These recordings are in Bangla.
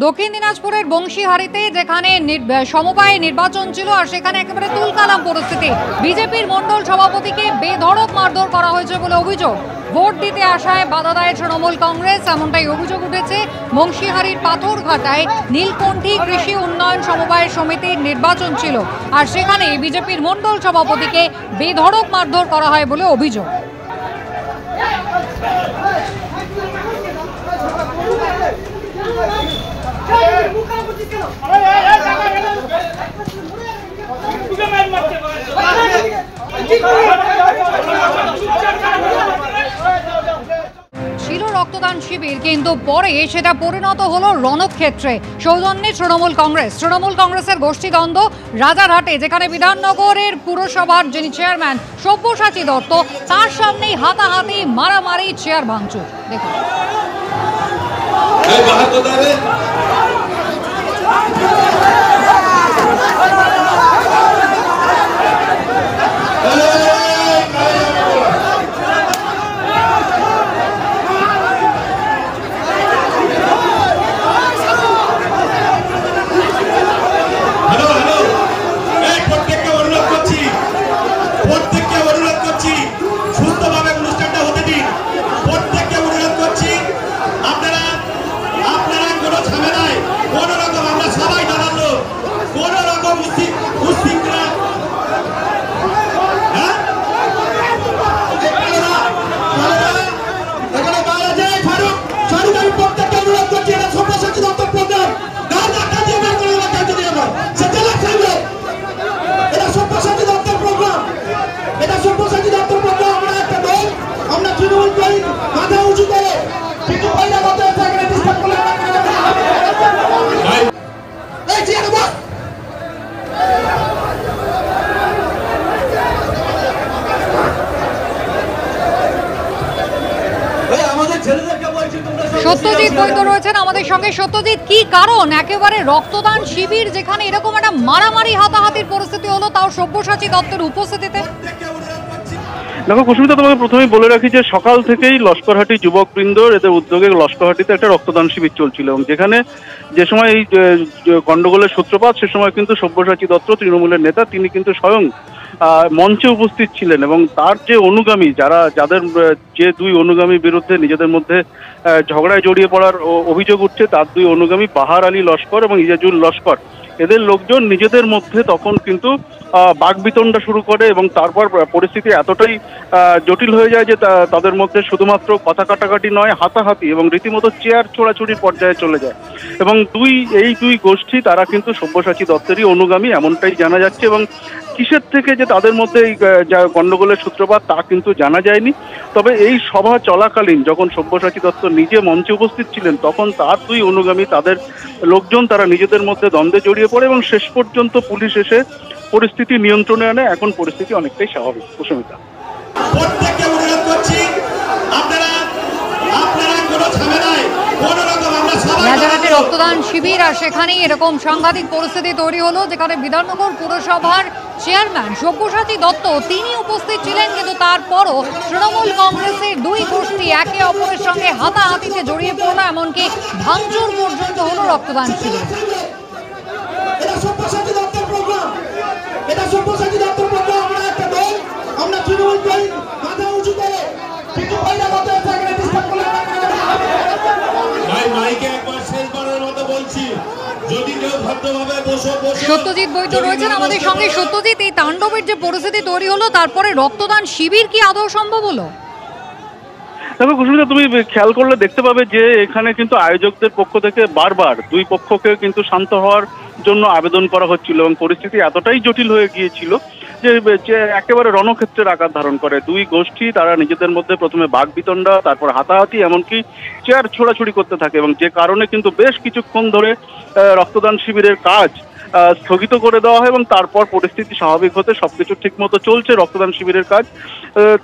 দক্ষিণ দিনাজপুরের বংশীহারিতে যেখানে সমবায় নির্বাচন ছিল আর সেখানে একেবারে তুলকালাম পরিস্থিতি। বিজেপির মণ্ডল সভাপতিকে বেধড়ক মারধর করা হয়েছে বলে অভিযোগ। ভোট দিতে আসায় বাধা দেয় তৃণমূল কংগ্রেস, এমনটাই অভিযোগ উঠেছে। বংশীহারির পাথরঘাটায় নীলকণ্ঠী কৃষি উন্নয়ন সমবায় সমিতির নির্বাচন ছিল আর সেখানে বিজেপির মণ্ডল সভাপতিকে বেধড়ক মারধর করা হয় বলে অভিযোগ। ছিল রক্তদান শিবির, কিন্তু পরে সেটা পরিণত হলো রণক্ষেত্রে। সৌজন্যে তৃণমূল কংগ্রেসের গোষ্ঠীদ্বন্দ্ব রাজারহাটে, যেখানে বিধাননগরের পুরসভার যিনি চেয়ারম্যান সব্যসাচী দত্ত, তার সামনেই হাতাহাতি, মারামারি, চেয়ার ভাঙচুর। দেখুন। সত্যজিৎ বৈদ্য রয়েছেন আমাদের সঙ্গে। সত্যজিৎ, কি কারণ একেবারে রক্তদান শিবির যেখানে এরকম একটা মারামারি হাতাহাতির পরিস্থিতি হলো, তাও সব্যসাচী দত্তের উপস্থিতিতে? দেখো কুসুমিতা, তোমাকে প্রথমেই বলে রাখি যে সকাল থেকেই লস্করহাটি যুবকবৃন্দ এদের উদ্যোগে লস্করহাটিতে একটা রক্তদান শিবির চলছিল এবং যেখানে যে সময় এই গন্ডগোলের সূত্রপাত, সে সময় কিন্তু সব্যসাচী দত্ত, তৃণমূলের নেতা, তিনি কিন্তু স্বয়ং মঞ্চে উপস্থিত ছিলেন এবং তার যে অনুগামী, যাদের যে দুই অনুগামীর বিরুদ্ধে নিজেদের মধ্যে ঝগড়ায় জড়িয়ে পড়ার অভিযোগ উঠছে, তার দুই অনুগামী বাহার আলী লস্কর এবং ইজাজুল লস্কর, এদের লোকজন নিজেদের মধ্যে তখন কিন্তু বাকবিতণ্ডা শুরু করে এবং তারপর পরিস্থিতি এতটাই জটিল হয়ে যায় যে তাদের মধ্যে শুধুমাত্র কথা কাটাকাটি নয়, হাতাহাতি এবং রীতিমতো চেয়ার ছোড়াছুড়ির পর্যায়ে চলে যায় এবং এই দুই গোষ্ঠী তারা কিন্তু সব্যসাচী দত্তেরই অনুগামী, এমনটাই জানা যাচ্ছে। এবং কিসের থেকে যে তাদের মধ্যে এই গন্ডগোলের সূত্রপাত তা কিন্তু জানা যায়নি। তবে এই সভা চলাকালীন যখন সব্যসাচী দত্ত নিজে মঞ্চে উপস্থিত ছিলেন, তখন তার দুই অনুগামী, তাদের লোকজন, তারা নিজেদের মধ্যে দ্বন্দ্বে জড়িয়ে পড়ে এবং শেষ পর্যন্ত পুলিশ এসে পরিস্থিতি নিয়ন্ত্রণে আনে। এখন পরিস্থিতি অনেকটাই স্বাভাবিক। কুসুমিতা, রাজারহাটে রক্তদান শিবির আর সেখানেই এরকম সাংঘাতিক পরিস্থিতি তৈরি হলো, যেখানে বিধাননগর পুরসভার চেয়ারম্যান সব্যসাচী দত্ত তিনি উপস্থিত ছিলেন, কিন্তু তারপরও তৃণমূল কংগ্রেসের দুই গোষ্ঠী একে অপরের সঙ্গে হাতাহাতিতে জড়িয়ে পড়লো, এমনকি ভাঙচুর পর্যন্ত হলো রক্তদান শিবির। সত্যজিৎ বৈদ্য রয়েছেন আমাদের সঙ্গে। সত্যজিৎ, এই তাণ্ডবের যে পরিস্থিতি তৈরি হলো, তারপরে রক্তদান শিবির কি আদৌ সম্ভব হলো? দেখো কুসুমিতা, তুমি খেয়াল করলে দেখতে পাবে যে এখানে কিন্তু আয়োজকদের পক্ষ থেকে বারবার দুই পক্ষকে কিন্তু শান্ত হওয়ার জন্য আবেদন করা হচ্ছিল এবং পরিস্থিতি এতটাই জটিল হয়ে গিয়েছিল যে একেবারে রণক্ষেত্রের আকার ধারণ করে। দুই গোষ্ঠী তারা নিজেদের মধ্যে প্রথমে বাকবিতণ্ডা, তারপর হাতাহাতি, এমনকি চেয়ার ছোড়াছুড়ি করতে থাকে এবং যে কারণে কিন্তু বেশ কিছুক্ষণ ধরে রক্তদান শিবিরের কাজ স্থগিত করে দেওয়া হয় এবং তারপর পরিস্থিতি স্বাভাবিক হতে সবকিছু ঠিকমতো চলছে রক্তদান শিবিরের কাজ।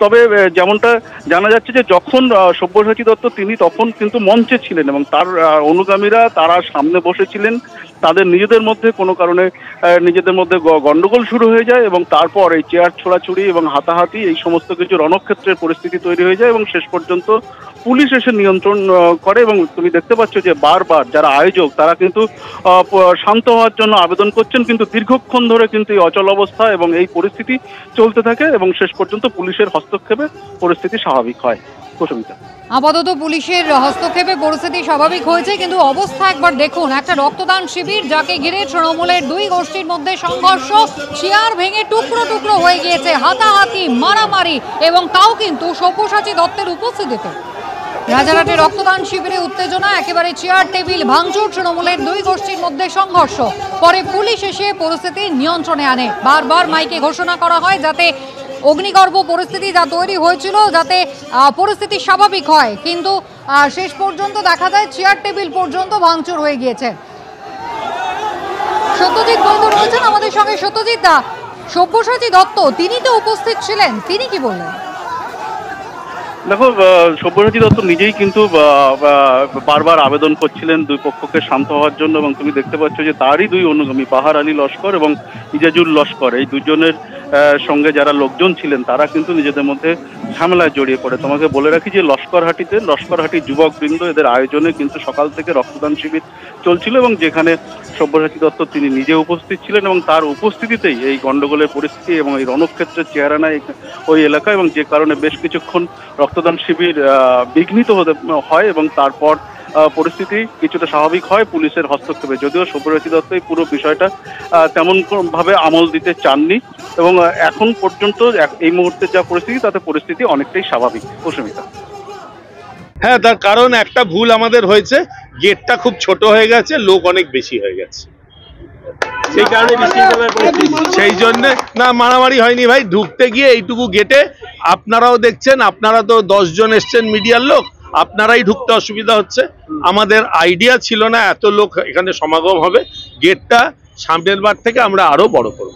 তবে যেমনটা জানা যাচ্ছে যে যখন সব্যসাচী দত্ত তিনি তখন কিন্তু মঞ্চে ছিলেন এবং তার অনুগামীরা তারা সামনে বসেছিলেন তাদের নিজেদের মধ্যে কোনো কারণে নিজেদের মধ্যে গন্ডগোল শুরু হয়ে যায় এবং তারপর এই চেয়ার ছোড়াছুড়ি এবং হাতাহাতি এই সমস্ত কিছু রণক্ষেত্রের পরিস্থিতি তৈরি হয়ে যায় এবং শেষ পর্যন্ত পুলিশ এসে নিয়ন্ত্রণ করে। এবং তুমি দেখতে পাচ্ছ যে বারবার যারা আয়োজক তারা কিন্তু শান্ত হওয়ার জন্য আবেদন করছেন, কিন্তু দীর্ঘক্ষণ ধরে কিন্তু এই অচল অবস্থা এবং এই পরিস্থিতি চলতে থাকে এবং শেষ পর্যন্ত পুলিশের হস্তক্ষেপে পরিস্থিতি স্বাভাবিক হয়। কুসুমিতা, আপাতত পুলিশের হস্তক্ষেপে পরিস্থিতি স্বাভাবিক হয়েছে, কিন্তু অবস্থা একবার দেখুন। একটা রক্তদান শিবির যাকে ঘিরে তৃণমূলের দুই গোষ্ঠীর মধ্যে সংঘর্ষ, চেয়ার ভেঙে টুকরো টুকরো হয়ে গিয়েছে, হাতাহাতি মারামারি, এবং তাও কিন্তু সব্যসাচী দত্তের উপস্থিতিতে। রাজারহাটে রক্তদান শিবিরে উত্তেজনা, একেবারে চেয়ার টেবিল ভাঙচুর, তৃণমূলের দুই গোষ্ঠীর মধ্যে সংঘর্ষ। পরে পুলিশ এসে পরিস্থিতি নিয়ন্ত্রণে আনে। বারবার মাইকে ঘোষণা করা হয় যাতে অগ্নিগর্ভ পরিস্থিতি যা তৈরি হয়েছিল যাতে পরিস্থিতি স্বাভাবিক হয়, কিন্তু শেষ পর্যন্ত দেখা যায় চেয়ার টেবিল পর্যন্ত ভাঙচুর হয়ে গিয়েছে। সত্যজিৎ বৈদ্য রয়েছেন আমাদের সঙ্গে। সত্যজিৎ দা, সব্যসাচী দত্ত তিনি তো উপস্থিত ছিলেন, তিনি কি বললেন? দেখো, সব্যসাচী দত্ত নিজেই কিন্তু বারবার আবেদন করছিলেন দুই পক্ষকে শান্ত হওয়ার জন্য, এবং তুমি দেখতে পাচ্ছ যে তারই দুই অনুগামী পাহাড় আলী লস্কর এবং ইজাজুল লস্কর, এই দুজনের সঙ্গে যারা লোকজন ছিলেন তারা কিন্তু নিজেদের মধ্যে ঝামেলায় জড়িয়ে পড়ে। তোমাকে বলে রাখি যে লস্করহাটি যুবক বৃন্দ এদের আয়োজনে কিন্তু সকাল থেকে রক্তদান শিবির চলছিল এবং যেখানে সব্যসাচী দত্ত তিনি নিজে উপস্থিত ছিলেন এবং তার উপস্থিতিতেই এই গন্ডগোলের পরিস্থিতি এবং এই রণক্ষেত্রের চেহারানায় ওই এলাকা, এবং যে কারণে বেশ কিছুক্ষণ রক্তদান শিবির বিঘ্নিত হয় এবং তারপর পরিস্থিতি কিছুটা স্বাভাবিক হয় পুলিশের হস্তক্ষেপে। যদিও সব্যসাচী দত্ত এই পুরো বিষয়টা তেমন ভাবে আমল দিতে চাননি এবং এখন পর্যন্ত এই মুহূর্তে যা পরিস্থিতি তাতে পরিস্থিতি অনেকটাই স্বাভাবিক। কুসুমিতা, হ্যাঁ, তার কারণ একটা ভুল আমাদের হয়েছে, গেটটা খুব ছোট হয়ে গেছে, লোক অনেক বেশি হয়ে গেছে, সেই কারণে সেই জন্য না মারামারি হয়নি ভাই। ঢুকতে গিয়ে এইটুকু গেটে আপনারাও দেখছেন, আপনারা তো 10 জন এসছেন মিডিয়ার লোক, আপনারাই ঢুকতে অসুবিধা হচ্ছে। আমাদের আইডিয়া ছিল না এত লোক এখানে সমাগম হবে। গেটটা সামনের বার থেকে আমরা আরো বড় করব।